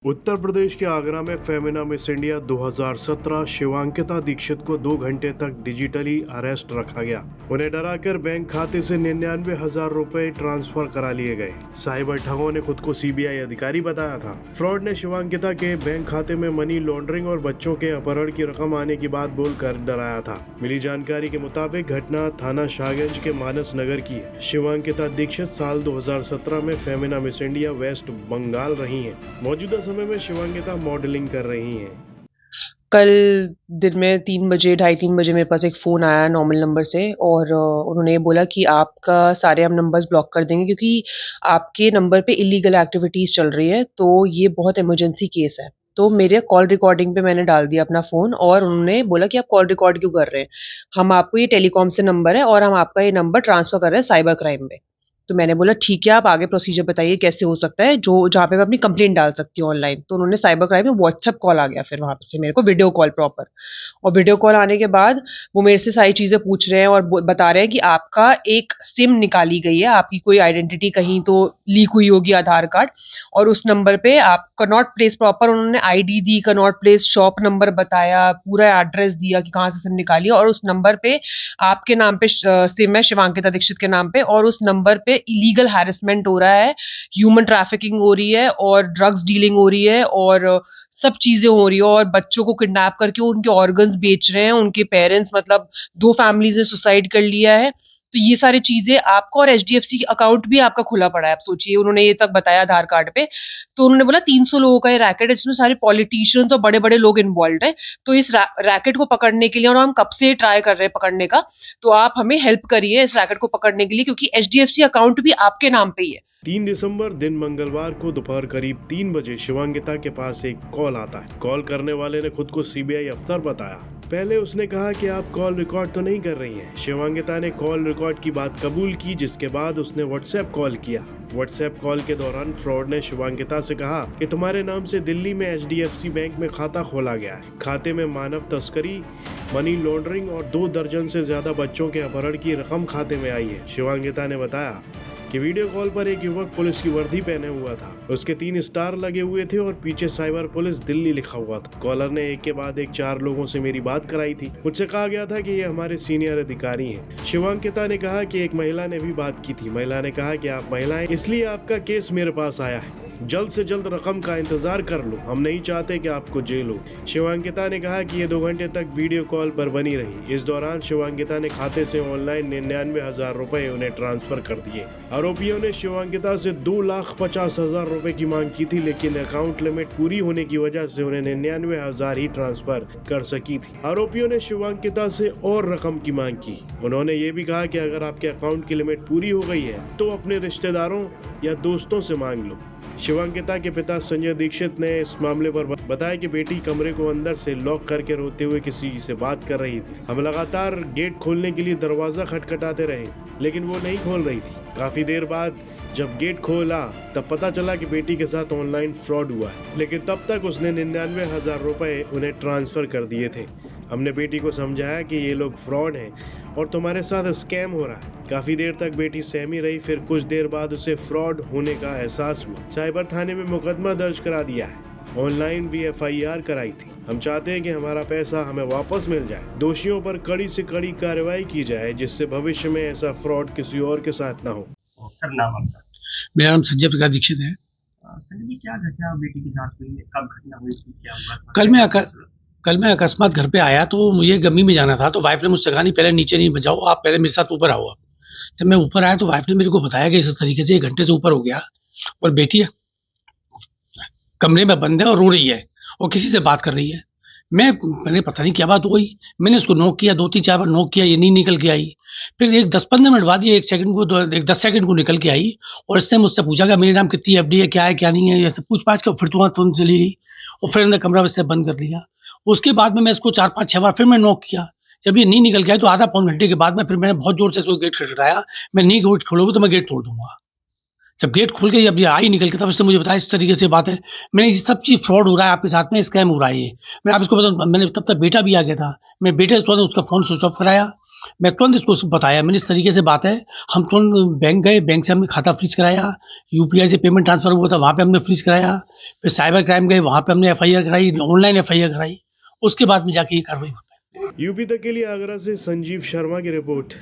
उत्तर प्रदेश के आगरा में Femina Miss India 2017 शिवांकिता Dixit को 2 घंटे तक डिजिटली अरेस्ट रखा गया। उन्हें डराकर बैंक खाते से 99,000 रुपए ट्रांसफर करा लिए गए। साइबर ठगों ने खुद को सीबीआई अधिकारी बताया था। फ्रॉड ने शिवांकिता के बैंक खाते में मनी लॉन्ड्रिंग और बच्चों के अपहरण की रकम आने की बात बोलकर डराया था। मिली जानकारी के मुताबिक घटना थाना शाहगंज के मानस नगर की है। शिवांकिता दीक्षित साल 2017 में Femina Miss India West Bengal रही हैं। मौजूदा समय में शिवांकिता मॉडलिंग कर रही हैं। कल दिन में 3 बजे, ढाई 3 बजे मेरे पास एक फ़ोन आया नॉर्मल नंबर से और उन्होंने ये बोला कि आपका सारे हम नंबर्स ब्लॉक कर देंगे क्योंकि आपके नंबर पे इल्लीगल एक्टिविटीज़ चल रही है, तो ये बहुत इमरजेंसी केस है। तो मेरे कॉल रिकॉर्डिंग पे मैंने डाल दिया अपना फ़ोन और उन्होंने बोला कि आप कॉल रिकॉर्ड क्यों कर रहे हैं? हम आपको ये टेलीकॉम से नंबर है और हम आपका ये नंबर ट्रांसफ़र कर रहे हैं साइबर क्राइम में। तो मैंने बोला ठीक है, आप आगे प्रोसीजर बताइए कैसे हो सकता है जो जहाँ पे मैं अपनी कंप्लेंट डाल सकती हूँ ऑनलाइन। तो उन्होंने साइबर क्राइम में व्हाट्सएप कॉल आ गया फिर वहाँ से मेरे को वीडियो कॉल प्रॉपर और वीडियो कॉल आने के बाद वो मेरे से सारी चीज़ें पूछ रहे हैं और बता रहे हैं कि आपका एक सिम निकाली गई है, आपकी कोई आइडेंटिटी कहीं तो लीक हुई होगी आधार कार्ड और उस नंबर पे आप कनॉट प्लेस प्रॉपर उन्होंने आईडी दी, कनॉट प्लेस शॉप नंबर बताया, पूरा एड्रेस दिया कि कहाँ से सिम निकाली और उस नंबर पे आपके नाम पे सिम है शिवांकिता दीक्षित के नाम पे और उस नंबर पे इलीगल हैरेसमेंट हो रहा है, ह्यूमन ट्रैफिकिंग हो रही है और ड्रग्स डीलिंग हो रही है और सब चीजें हो रही है और बच्चों को किडनैप करके उनके ऑर्गन्स बेच रहे हैं, उनके पेरेंट्स मतलब 2 फैमिलीज ने सुसाइड कर लिया है। तो ये सारी चीजें आपका और एचडीएफसी अकाउंट भी आपका खुला पड़ा है। आप सोचिए उन्होंने ये तक बताया आधार कार्ड पे। तो उन्होंने बोला 300 लोगों का ये रैकेट है जिसमें सारे पॉलिटिशियंस और बड़े-बड़े लोग इन्वॉल्व्ड हैं। तो इस रैकेट को पकड़ने के लिए और हम कब से ट्राई कर रहे हैं पकड़ने का, तो आप हमें हेल्प करिए इस रैकेट को पकड़ने के लिए क्योंकि एचडीएफसी अकाउंट भी आपके नाम पे ही है। 3 दिसंबर दिन मंगलवार को दोपहर करीब 3 बजे शिवांकिता के पास एक कॉल आता है। कॉल करने वाले ने खुद को सीबीआई अफसर बताया। पहले उसने कहा कि आप कॉल रिकॉर्ड तो नहीं कर रही हैं। शिवांकिता ने कॉल रिकॉर्ड की बात कबूल की, जिसके बाद उसने व्हाट्सएप कॉल किया। व्हाट्सएप कॉल के दौरान फ्रॉड ने शिवांकिता से कहा कि तुम्हारे नाम से दिल्ली में एचडीएफसी बैंक में खाता खोला गया है। खाते में मानव तस्करी, मनी लॉन्ड्रिंग और 2 दर्जन से ज्यादा बच्चों के अपहरण की रकम खाते में आई है। शिवांकिता ने बताया कि वीडियो कॉल पर एक युवक पुलिस की वर्दी पहने हुआ था। उसके 3 स्टार लगे हुए थे और पीछे साइबर पुलिस दिल्ली लिखा हुआ था। कॉलर ने एक के बाद एक 4 लोगों से मेरी बात कराई थी। मुझसे कहा गया था कि ये हमारे सीनियर अधिकारी हैं। शिवांकिता ने कहा कि एक महिला ने भी बात की थी। महिला ने कहा कि आप महिला हैं, इसलिए आपका केस मेरे पास आया है। जल्द से जल्द रकम का इंतजार कर लो, हम नहीं चाहते कि आपको जेल हो। शिवांकिता ने कहा कि ये 2 घंटे तक वीडियो कॉल पर बनी रही। इस दौरान शिवांकिता ने खाते से ऑनलाइन 99,000 रुपए उन्हें ट्रांसफर कर दिए। आरोपियों ने शिवांकिता से 2,50,000 रुपए की मांग की थी, लेकिन अकाउंट लिमिट पूरी होने की वजह से उन्हें 99,000 ही ट्रांसफर कर सकी थी। आरोपियों ने शिवांकिता से और रकम की मांग की। उन्होंने ये भी कहा कि अगर आपके अकाउंट की लिमिट पूरी हो गई है तो अपने रिश्तेदारों या दोस्तों से मांग लो। शिवांकिता के पिता संजय दीक्षित ने इस मामले पर बताया कि बेटी कमरे को अंदर से लॉक करके रोते हुए किसी से बात कर रही थी। हम लगातार गेट खोलने के लिए दरवाजा खटखटाते रहे, लेकिन वो नहीं खोल रही थी। काफी देर बाद जब गेट खोला तब पता चला कि बेटी के साथ ऑनलाइन फ्रॉड हुआ है, लेकिन तब तक उसने 99,000 रुपए उन्हें ट्रांसफर कर दिए थे। हमने बेटी को समझाया कि ये लोग फ्रॉड हैं और तुम्हारे साथ स्कैम हो रहा है। काफी देर तक बेटी सहमी रही, फिर कुछ देर बाद उसे फ्रॉड होने का एहसास हुआ। साइबर थाने में मुकदमा दर्ज करा दिया है। ऑनलाइन भी एफआईआर कराई थी। हम चाहते हैं कि हमारा पैसा हमें वापस मिल जाए। दोषियों पर कड़ी से कड़ी कार्रवाई की जाए, जिससे भविष्य में ऐसा फ्रॉड किसी और के साथ ना हो। सर नाम आपका? मेरा नाम संजय प्रकाश दीक्षित है। संजय जी, क्या घटना बेटी के साथ हुई है? कब घटना हुई थी? क्या हुआ? कल मैं अकस्मात घर पे आया तो मुझे गम्मी में जाना था, तो वाइफ ने मुझसे कहा नहीं पहले नीचे नहीं जाओ, आप पहले मेरे साथ ऊपर आओ। जब मैं ऊपर आया तो वाइफ ने मेरे को बताया कि इस तरीके से 1 घंटे से ऊपर हो गया और बेटी कमरे में बंद है और रो रही है और किसी से बात कर रही है। मैंने पता नहीं क्या बात हो गई, मैंने उसको नॉक किया, 2-3-4 बार नॉक किया, ये नहीं निकल के आई। फिर एक 10-15 मिनट बाद ये 10 सेकंड को निकल के आई और इससे मुझसे पूछा कि मेरे नाम कितनी एफडी है, क्या है क्या नहीं है, ये सब पूछ-पाछ के फिर तुरंत चली गई और फिर अंदर कमरा से बंद कर दिया। उसके बाद में मैं इसको 4-5-6 बार फिर मैं नॉक किया। जब ये नहीं निकल के आई तो आधा पौन घंटे के बाद में फिर मैंने बहुत जोर से इसको गेट खटखटाया। मैं नहीं गेट खोलोगे तो मैं गेट तोड़ दूंगा। जब गेट खुल गई, अब ये आई निकल के, तब उसने मुझे बताया इस तरीके से बात है, मैंने ये सब चीज़ फ्रॉड हो रहा है आपके साथ में, स्कैम हो रहा है ये। मैं आप इसको बताऊँ, मैंने तब तक बेटा भी आ गया था, मैं बेटे से तुरंत उसका फ़ोन स्विच ऑफ कराया मैं तुरंत इसको बताया, मैंने इस तरीके से बात है, हम तुरंत बैंक गए, बैंक से हमने खाता फ्रीज कराया, यूपीआई से पेमेंट ट्रांसफर हुआ था वहाँ पे हमने फ्रीज कराया, फिर साइबर क्राइम गए वहाँ पे हमने एफआईआर कराई, ऑनलाइन एफआईआर कराई, उसके बाद में जाके ये कार्रवाई हुई। यूपी तक के लिए आगरा से संजीव शर्मा की रिपोर्ट।